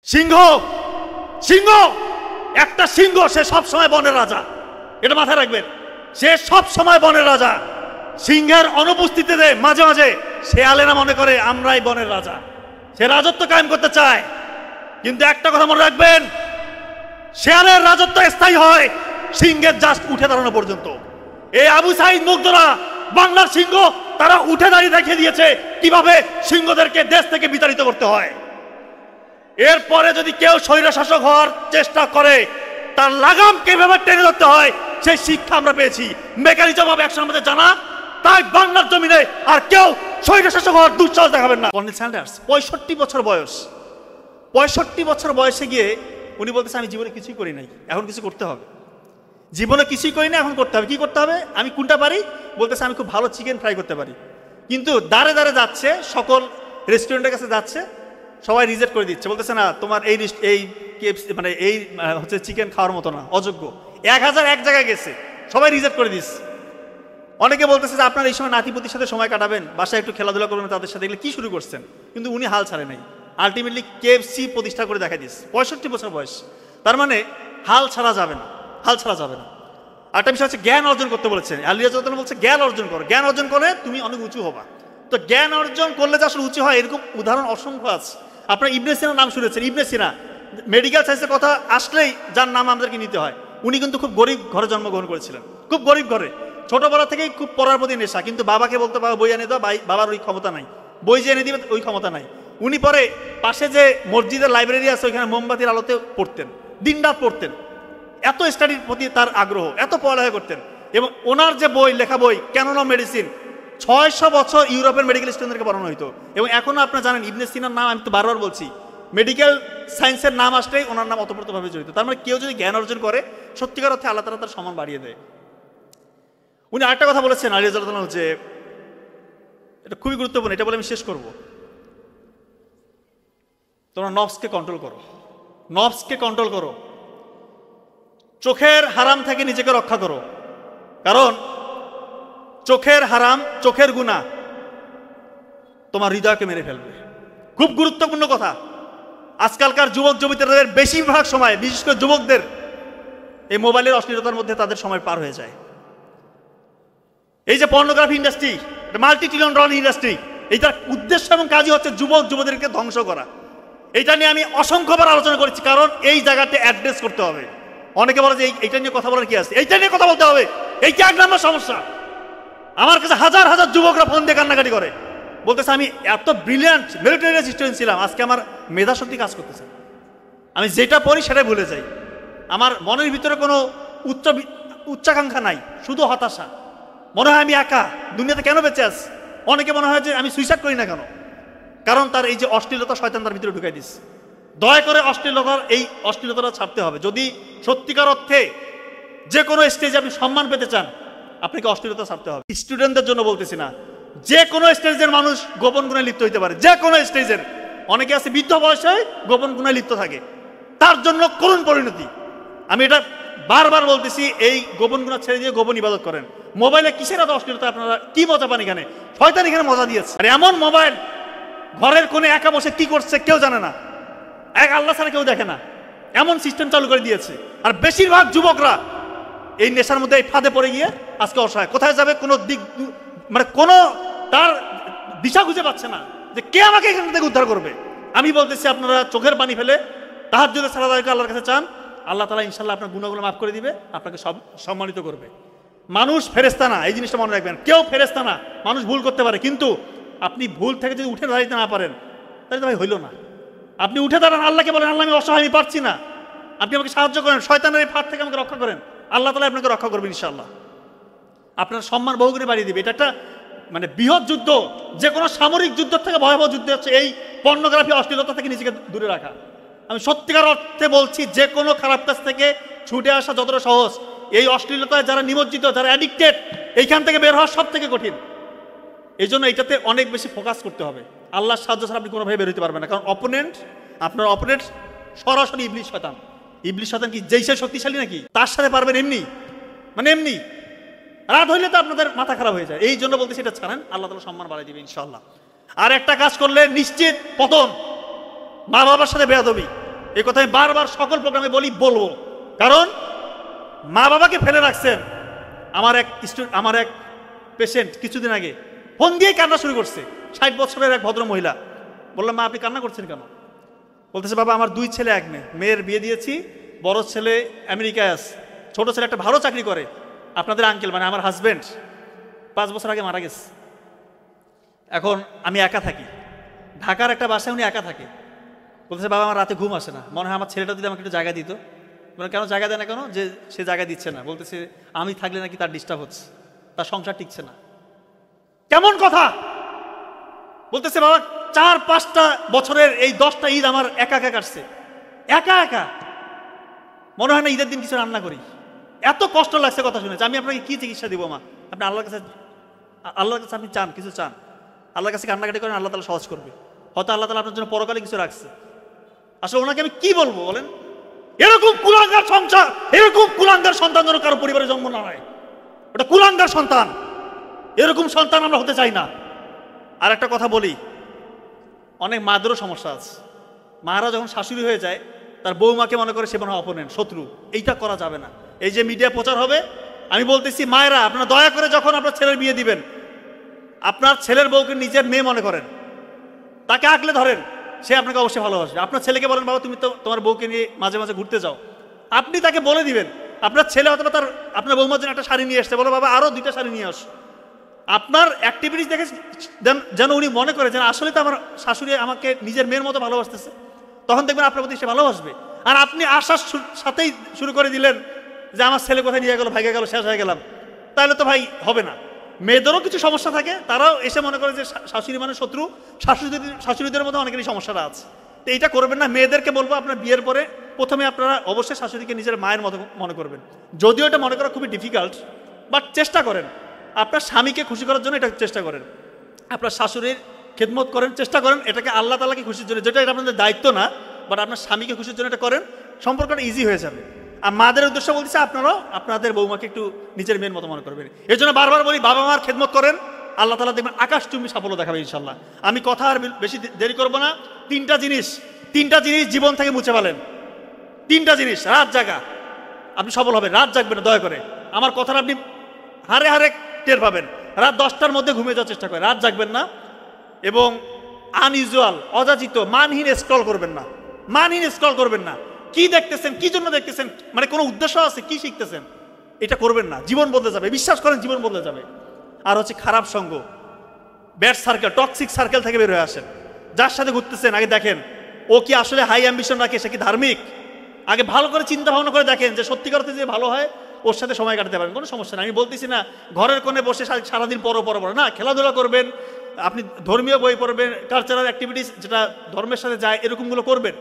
সিংহ সিংহ একটা সিংহ, সে সব সময় বনের রাজা, এটা মাথায় রাখবেন। সে সব সময় বনের রাজা। সিংহের অনুপস্থিতিতে মাঝে মাঝে শেয়ালেরা মনে করে আমরাই বনের রাজা, সে রাজত্ব কায়েম করতে চায়। কিন্তু একটা কথা মনে রাখবেন, শেয়ালের রাজত্ব স্থায়ী হয় সিংহের জাস্ট উঠে দাঁড়ানো পর্যন্ত। এই আবু সাইদ মুগ্ধরা বাংলার সিংহ, তারা উঠে দাঁড়িয়ে দেখিয়ে দিয়েছে কিভাবে সিংহদেরকে দেশ থেকে বিতাড়িত করতে হয়। এরপরে যদি কেউ স্বৈরশাসক হওয়ার চেষ্টা করে, তার লাগাম কিভাবে টেনে ধরতে হয় সেই শিক্ষা আমরা পেয়েছি, মেকানিজম হবে একশোর মধ্যে জানা। তাই বাংলার জমিনে আর কেউ স্বৈরশাসক হওয়ার দুঃসাহস দেখাবেন না। কর্নেল স্যান্ডার্স 65 বছর বয়স, 65 বছর বয়সে গিয়ে উনি বলতেছে আমি জীবনে কিছুই করি নাই, এখন কিছু করতে হবে। জীবনে কিছুই করি না, এখন করতে হবে। কি করতে হবে? আমি কোনটা পারি? বলতেছে আমি খুব ভালো চিকেন ফ্রাই করতে পারি। কিন্তু দাঁড়ে দাঁড়ে যাচ্ছে, সকল রেস্টুরেন্টের কাছে যাচ্ছে, সবাই রিজেক্ট করে দিচ্ছে, বলতেছে না তোমার এই মানে এই হচ্ছে চিকেন খাওয়ার মতো না, অযোগ্য। 1001 জায়গায় গেছে, সবাই রিজেক্ট করে দিচ্ছে। অনেকে বলতেছে যে আপনার এই সময় নাতিপুতির সাথে সময় কাটাবেন, বাসায় একটু খেলাধুলা করবেন তাদের সাথে, এগুলো কি শুরু করছেন? কিন্তু উনি হাল ছাড়ে নাই, আলটিমেটলি KFC প্রতিষ্ঠা করে দেখা দিচ্ছে। 65 বছর বয়স, তার মানে হাল ছাড়া যাবে না, হাল ছাড়া যাবে না। আরেকটা বিষয় হচ্ছে জ্ঞান অর্জন করতে বলেছেন। আলিয়া যতন বলছে জ্ঞান অর্জন করো, জ্ঞান অর্জন করে তুমি অনেক উঁচু হবা। তো জ্ঞান অর্জন করলে যে আসলে উঁচু হয় এরকম উদাহরণ অসংখ্য আছে। আপনার ইবনে সিনার নাম শুনেছেন। ইবনে সিনা মেডিকেল সায়েন্সের কথা আসলেই যার নাম আমাদেরকে নিতে হয়। উনি কিন্তু খুব গরিব ঘরে জন্মগ্রহণ করেছিলেন, খুব গরিব ঘরে। ছোটবেলা থেকেই খুব পড়ার প্রতি নেশা, কিন্তু বাবাকে বলতে বাবা বই এনে দাও, বাবার ওই ক্ষমতা নাই, বই যে এনে দিবে ওই ক্ষমতা নাই। উনি পরে পাশে যে মসজিদের লাইব্রেরি আছে ওইখানে মোমবাতির আলোতে পড়তেন, দিনরাত পড়তেন। এত স্টাডির প্রতি তার আগ্রহ, এত পড়ালেখা করতেন। এবং ওনার যে বই, লেখা বই ক্যানন অফ মেডিসিন, 600 বছর ইউরোপের মেডিকেল স্টুডেন্টদেরকে পড়ানো হইতো। এবং এখনও আপনারা জানেন ইবনে সিনার নাম, আমি তো বারবার বলছি, মেডিকেল সায়েন্সের নাম আসলেই ওনার নাম অতপ্রতভাবে জড়িত। তার মানে কেউ যদি জ্ঞান অর্জন করে সত্যিকার অর্থে আল্লাহ তাআলা তার সম্মান বাড়িয়ে দেয়। উনি আরেকটা কথা বলেছেন আলী রাদিয়াল্লাহু তাআলা, হচ্ছে এটা খুবই গুরুত্বপূর্ণ, এটা বলে আমি শেষ করব। তোমরা নফসকে কন্ট্রোল করো, নফসকে কন্ট্রোল করো, চোখের হারাম থেকে নিজেকে রক্ষা করো। কারণ চোখের হারাম, চোখের গুনাহ তোমার হৃদয়কে মেরে ফেলবে। খুব গুরুত্বপূর্ণ কথা। আজকালকার যুবক যুবতীদের বেশিরভাগ সময়, বিশেষ করে যুবকদের, এই মোবাইলের অশ্লীলতার মধ্যে তাদের সময় পার হয়ে যায়। এই যে পর্নোগ্রাফি ইন্ডাস্ট্রি, এটা মাল্টি-ট্রিলিয়ন ডলার ইন্ডাস্ট্রি, এইটার উদ্দেশ্য এবং কাজই হচ্ছে যুবক যুবতীদেরকে ধ্বংস করা। এইটা নিয়ে আমি অসংখ্যবার আলোচনা করেছি, কারণ এই জায়গাতে অ্যাড্রেস করতে হবে। অনেকে বলে যে এইটা নিয়ে কথা বলার কি আছে? এইটা নিয়ে কথা বলতে হবে, এইটা 1 নম্বর সমস্যা। আমার কাছে হাজার হাজার যুবকরা ফোন দিয়ে কান্নাকাটি করে, বলতেছে আমি এত ব্রিলিয়ান্ট মেরিটোরিয়াস স্টুডেন্ট ছিলাম, আজকে আমার মেধাশক্তি কাজ করতেছে, আমি যেটা পড়ি সেটাই ভুলে যাই, আমার মনের ভিতরে কোনো উচ্চাকাঙ্ক্ষা নাই, শুধু হতাশা, মনে হয় আমি একা দুনিয়াতে কেন বেঁচে আছি। অনেকে মনে হয় যে আমি সুইসাইড করি না কেন, কারণ তার এই যে অশ্লীলতা শয়তান তার ভিতরে ঢুকাই দিচ্ছে। দয়া করে এই অশ্লীলতাটা ছাড়তে হবে। যদি সত্যিকার অর্থে যে কোনো স্টেজে আপনি সম্মান পেতে চান, আপনাকে অশ্লীলতা ছাড়তে হবে। স্টুডেন্টদের জন্য বলতেছি না, যে কোনো স্টেজের মানুষ গোপন গুণে লিপ্ত হইতে পারে, যে কোনো স্টেজের। অনেকে আছে বৃদ্ধ বয়সে গোপন গুণে লিপ্ত থাকে, তার জন্য করুণ পরিণতি। আমি এটা বারবার বলতেছি, এই গোপন গুণা ছেড়ে দিয়ে গোপন ইবাদত করেন। মোবাইলে কিসের এত অশ্লীলতা? আপনারা কি মজা পান এখানে? শয়তান এখানে মজা দিয়েছে। আর এমন মোবাইল, ঘরের কোণে একা বসে কি করছে কেউ জানে না, এক আল্লাহ ছাড়া কেউ দেখে না, এমন সিস্টেম চালু করে দিয়েছে। আর বেশিরভাগ যুবকরা এই নেশার মধ্যে, এই ফাঁদে পড়ে গিয়ে আজকে অসহায়, কোথায় যাবে কোনো দিক, মানে কোনো তার দিশা খুঁজে পাচ্ছে না যে কে আমাকে এখান থেকে উদ্ধার করবে। আমি বলতেছি আপনারা চোখের পানি ফেলে তাহাজ্জুদের সালাত আদায় করে আল্লাহর কাছে চান, আল্লাহ তাআলা ইনশাআল্লাহ আপনার গুনাহগুলো মাফ করে দিবে, আপনাকে সব সম্মানিত করবে। মানুষ ফেরেশতা না, এই জিনিসটা মনে রাখবেন। কেউ ফেরেশতা না, মানুষ ভুল করতে পারে, কিন্তু আপনি ভুল থেকে যদি উঠে দাঁড়াতে না পারেন তাহলে তো ভাই হইল না। আপনি উঠে দাঁড়ান, আল্লাহকে বলেন আল্লাহ আমি অসহায়, আমি পারছি না, আপনি আমাকে সাহায্য করেন, শয়তানের এই ফাঁদ থেকে আমাকে রক্ষা করেন, আল্লাহ তাআলা আপনাকে রক্ষা করবেন ইনশাআল্লাহ। আপনার সম্মান বহুগুণে বাড়িয়ে দিবে। এটা একটা মানে বৃহৎ যুদ্ধ, যে কোনো সামরিক যুদ্ধ থেকে ভয়াবহ যুদ্ধ হচ্ছে এই পর্নোগ্রাফি, অশ্লীলতা থেকে নিজেকে দূরে রাখা। আমি সত্যিকার অর্থে বলছি, যে কোনো খারাপ কাজ থেকে ছুটে আসা যতটা সহজ, এই অশ্লীলতায় যারা নিমজ্জিত, যারা অ্যাডিক্টেড, এইখান থেকে বের হওয়া সব থেকে কঠিন। এই জন্য এটাতে অনেক বেশি ফোকাস করতে হবে। আল্লাহর সাহায্য ছাড়া আপনি কোনোভাবে বের হতে পারবেন না, কারণ আপনার অপোনেন্ট সরাসরি ইবলিস শয়তান। ইবলিস শয়তান কি যেই সে শক্তিশালী নাকি? তার সাথে পারবেন এমনি, মানে এমনি রাত হইলে তো আপনাদের মাথা খারাপ হয়ে যায়। এই জন্য বলতেছি এটা ছাড়েন, আল্লাহ তাআলা সম্মান বাড়াই দিবে ইনশাআল্লাহ। আর একটা কাজ করলে নিশ্চিত পতন, মা বাবার সাথে বেয়াদবি, এই কথা আমি বারবার সকল প্রোগ্রামে বলবো, কারণ মা বাবাকে ফেলে রাখছেন। আমার এক পেশেন্ট কিছুদিন আগে ফোন দিয়ে কান্না শুরু করছে, 60 বছরের এক ভদ্র মহিলা। বললাম, মা আপনি কান্না করছেন কেন? বলতেছে, বাবা আমার 2 ছেলে 1 মেয়ে, মেয়ের বিয়ে দিয়েছি, বড় ছেলে আমেরিকায় আছে, ছোট ছেলে একটা ভালো চাকরি করে। আপনাদের আঙ্কেল মানে আমার হাজব্যান্ড 5 বছর আগে মারা গেছে। এখন আমি একা থাকি, ঢাকার একটা বাসায় উনি একা থাকে। বলতেছে, বাবা আমার রাতে ঘুম আসে না, মনে হয় আমার ছেলেটা যদি আমাকে একটু জায়গা দিত। মানে কেন জায়গা দেয় না কেন? যে সে জায়গা দিচ্ছে না, বলতেছে আমি থাকলে নাকি তার ডিস্টার্ব হচ্ছে, তার সংসার টিকছে না। কেমন কথা? বলতেছে, বাবা 4-5টা বছরের এই 10টা ঈদ আমার একা একা কাটছে, একা একা, মনে হয় না ঈদের দিন কিছু রান্না করি। এত কষ্ট লাগছে কথা শুনেছে। আমি আপনাকে কি চিকিৎসা দিব মা? আপনি আল্লাহর কাছে আপনি চান, কিছু চান, আল্লাহর কাছে কান্নাকাটি করেন, আল্লাহ তাআলা সহজ করবে। হয়তো আল্লাহ তাআলা আপনার জন্য পরকালে কিছু রাখছে। আসলে ওনাকে আমি কি বলবো বলেন? এরকম কুলাঙ্গার সংসার, এরকম কুলাঙ্গার সন্তান যেন কারো পরিবারে জন্ম না হয়। ওটা কুলাঙ্গার সন্তান, এরকম সন্তান আমরা হতে চাই না। আর একটা কথা বলি, অনেক মাদেরও সমস্যা আছে। মারা যখন শাশুড়ি হয়ে যায়, তার বৌমাকে মনে করে সে মনে হয় অপোনেন্ট, শত্রু। এইটা করা যাবে না। এই যে মিডিয়া প্রচার হবে, আমি বলতেছি মায়েরা আপনারা দয়া করে যখন আপনার ছেলের বিয়ে দিবেন, আপনার ছেলের বউকে নিজের মেয়ে মনে করেন, তাকে আঁকলে ধরেন, সে আপনাকে অবশ্যই ভালোবাসবে। আপনার ছেলেকে বলেন, বাবা তুমি তো তোমার বউকে নিয়ে মাঝে মাঝে ঘুরতে যাও, আপনি তাকে বলে দিবেন। আপনার ছেলে অথবা আপনার বৌমার জন্য একটা শাড়ি নিয়ে আসতে, বলো বাবা আরও 2টা শাড়ি নিয়ে আস। আপনার অ্যাক্টিভিটিস দেখে যেন উনি মনে করে যেন আসলে তো আমার শাশুড়ি আমাকে নিজের মেয়ের মতো ভালোবাসতেছে, তখন দেখবেন আপনার প্রতি সে ভালোবাসবে। আর আপনি আসার সাথেই শুরু করে দিলেন যে আমার ছেলে কোথায় নিয়ে গেল, ভাগে গেল, শেষ হয়ে গেলাম, তাহলে তো ভাই হবে না। মেয়েদেরও কিছু সমস্যা থাকে, তারাও এসে মনে করে যে শাশুড়ি মানে শত্রু। শাশুড়িদের মধ্যে অনেকেরই সমস্যাটা আছে। তো এইটা করবেন না। মেয়েদেরকে বলবো, আপনার বিয়ের পরে প্রথমে আপনারা অবশ্যই শাশুড়িকে নিজের মায়ের মতো মনে করবেন। যদিও এটা মনে করা খুবই ডিফিকাল্ট, বাট চেষ্টা করেন। আপনার স্বামীকে খুশি করার জন্য এটা চেষ্টা করেন, আপনার শাশুড়ির খেদমত করেন, চেষ্টা করেন এটাকে আল্লাহ তাআলাকে খুশির জন্য, যেটা এটা আপনাদের দায়িত্ব না, বাট আপনার স্বামীকে খুশির জন্য এটা করেন, সম্পর্কটা ইজি হয়ে যাবে। আর মাদের উদ্দেশ্য বলতেছে, আপনারাও আপনাদের বৌমাকে একটু নিজের মেয়ের মতো মনে করবেন। এই জন্য বারবার বলি, বাবা মার খেদমত করেন, আল্লাহ তাআলা দেখবেন আকাশচুম্বী সাফল্য দেখাবে ইনশাল্লাহ। আমি কথা আর বেশি দেরি করব না। 3টা জিনিস জীবন থেকে মুছে ফেলেন। 3টা জিনিস। রাত জাগা, আপনি সফল হবেন। রাত জাগবেন না দয়া করে, আমার কথাটা আপনি হারে হারে টের পাবেন। রাত 10টার মধ্যে ঘুমিয়ে যাওয়ার চেষ্টা করেন, রাত জাগবেন না। এবং আনইউজুয়াল, অযাচিত, মানহীন স্ক্রল করবেন না। মানহীন স্ক্রল করবেন না। কি দেখতেছেন, কি জন্য দেখতেছেন, মানে কোনো উদ্দেশ্য আছে, কি শিখতেছেন, এটা করবেন না। জীবন বদলে যাবে, বিশ্বাস করেন জীবন বদলে যাবে। আর হচ্ছে খারাপ সঙ্গ, ব্যাড সার্কেল, টক্সিক সার্কেল থেকে বের হয়ে আসেন। যার সাথে ঘুরতেছেন আগে দেখেন ও কি আসলে হাই অ্যাম্বিশন রাখে, সে কি ধার্মিক। আগে ভালো করে চিন্তা ভাবনা করে দেখেন যে সত্যিকার অর্থে যে ভালো হয়, ওর সাথে সময় কাটাতে পারেন, কোনো সমস্যা নেই। আমি বলতেছি না ঘরের কোণে বসে সারাদিন পড়ো না, খেলাধুলা করবেন, আপনি ধর্মীয় বই পড়বেন, কালচারাল অ্যাক্টিভিটিস যেটা ধর্মের সাথে যায় এরকমগুলো করবেন।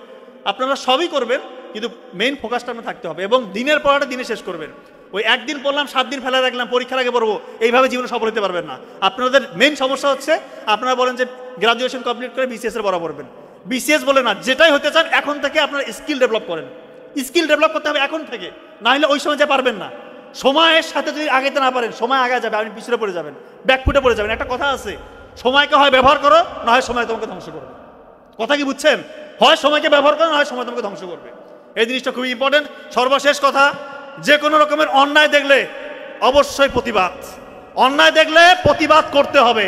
আপনারা সবই করবেন, কিন্তু মেইন ফোকাসটা আপনার থাকতে হবে। এবং দিনের পড়াটা দিনে শেষ করবেন। ওই একদিন পড়লাম 7 দিন ফেলা রাখলাম, পরীক্ষার আগে পড়বো, এইভাবে জীবনে সফল হতে পারবেন না। আপনাদের মেইন সমস্যা হচ্ছে আপনারা বলেন যে গ্রাজুয়েশন কমপ্লিট করে বিসিএস এর বড় পড়বেন। বিসিএস বলে না, যেটাই হতে চান এখন থেকে আপনারা স্কিল ডেভেলপ করেন। স্কিল ডেভেলপ করতে হবে এখন থেকে, না হলে ওই সময় যা পারবেন না। সময়ের সাথে যদি আগাইতে না পারেন, সময় আগে যাবে, আপনি পিছনে পড়ে যাবেন, ব্যাকফুটে পড়ে যাবেন। একটা কথা আছে, সময়কে হয় ব্যবহার করো, না হয় সময় তোমাকে ধ্বংস করবে। কথা কি বুঝছেন? হয় সময়কে ব্যবহার করো, না হয় সময় তোমাকে ধ্বংস করবে। এই জিনিসটা খুবই ইম্পর্টেন্ট। সর্বশেষ কথা, যে কোনো রকমের অন্যায় দেখলে অবশ্যই প্রতিবাদ, অন্যায় দেখলে প্রতিবাদ করতে হবে।